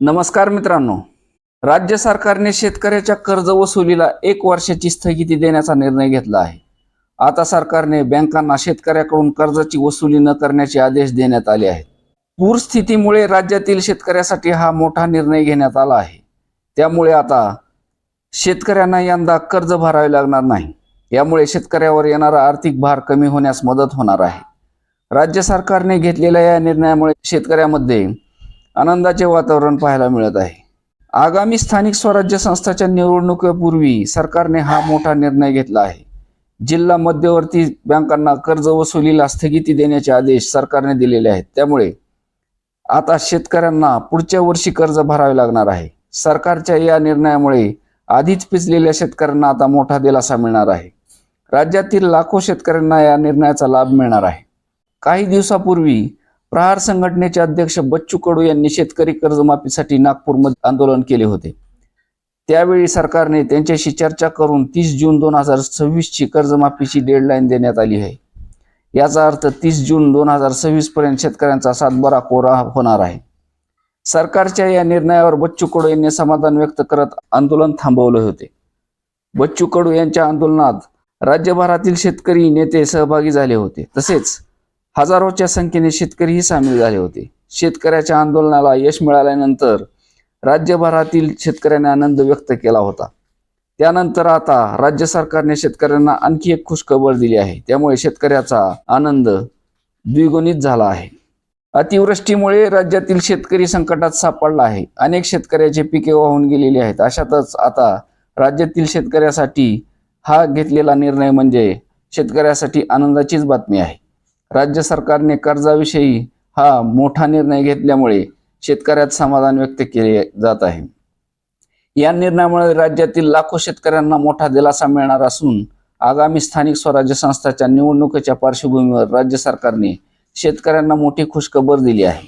नमस्कार मित्रांनो, राज्य सरकारने शेतकऱ्याच्या कर्ज वसुलीला 1 वर्षाची स्थगिती देण्याचा निर्णय घेतला आहे। आता सरकारने बँकांना शेतकऱ्याकडून कर्जाची वसुली न करण्याचे आदेश देण्यात आले आहेत। पूरस्थितीमुळे राज्यातील शेतकऱ्यासाठी हा मोठा निर्णय घेण्यात आला आहे। त्यामुळे आता शेतकऱ्यांना यंदा कर्ज भरावे लागणार नाही। यामुळे शेतकऱ्यावर येणारा आर्थिक भार कमी होण्यास मदत होणार आहे। राज्य सरकारने घेतलेल्या या निर्णयामुळे शेतकऱ्यामध्ये आनंदाचे वातावरण पाहायला मिळत आहे। आगामी स्थानिक स्वराज्य संस्थांच्या निवडणुकीपूर्वी सरकारने हा मोठा निर्णय घेतला आहे। जिल्हा मध्यवर्ती बँकांना कर्ज वसुलीला स्थगिती देण्याचे आदेश सरकारने दिलेले आहेत। त्यामुळे आता शेतकऱ्यांना पुढच्या वर्षी कर्ज भरावे लागणार आहे। सरकारच्या या निर्णयामुळे आधीच पिचलेल्या शेतकऱ्यांना आता मोठा दिलासा मिळणार आहे। राज्यातील लाखो शेतकऱ्यांना या निर्णयाचा लाभ मिळणार आहे। काही दिवसापूर्वी प्रहार संघटनेचे अध्यक्ष बच्चू कडू यांनी शेतकरी कर्जमाफीसाठी नागपूरमध्ये आंदोलन केले होते। त्यावेळी सरकारने त्यांच्याशी चर्चा करून 30 जून 2026 ची कर्जमाफीची डेडलाईन देण्यात आली आहे। याचा अर्थ 30 जून 2026 पर्यंत शेतकऱ्यांचा सातबारा कोरा होणार आहे। सरकारच्या या निर्णयावर बच्चू कडू यांनी समाधान व्यक्त करत आंदोलन थांबवले होते। बच्चू कडू यांच्या आंदोलनात राज्यभरातील शेतकरी नेते सहभागी झाले होते। तसेच हजारोच्या संख्येने शेतकरीही सामील झाले होते। शेतकऱ्याच्या आंदोलनाला यश मिळाल्यानंतर राज्यभरातील शेतकऱ्यांनी आनंद व्यक्त केला होता। त्यानंतर आता राज्य सरकारने शेतकऱ्यांना आणखी एक खुशखबर दिली आहे। त्यामुळे शेतकऱ्याचा आनंद द्विगुणित झाला आहे। अतिवृष्टीमुळे राज्यातील शेतकरी संकटात सापडला आहे। अनेक शेतकऱ्याचे पिके वाहून गेलेली आहेत। अशातच आता राज्यातील शेतकऱ्यासाठी हा घेतलेला निर्णय म्हणजे शेतकऱ्यासाठी आनंदाचीच बातमी आहे। राज्य सरकारने कर्जाविषयी हा मोठा निर्णय घेतल्यामुळे शेतकऱ्यात समाधान व्यक्त केले जात आहे। या निर्णयामुळे राज्यातील लाखो शेतकऱ्यांना मोठा दिलासा मिळणार असून आगामी स्थानिक स्वराज्य संस्थांच्या निवडणुकीच्या पार्श्वभूमीवर राज्य सरकारने शेतकऱ्यांना मोठी खुशखबर दिली आहे।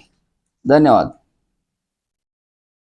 धन्यवाद।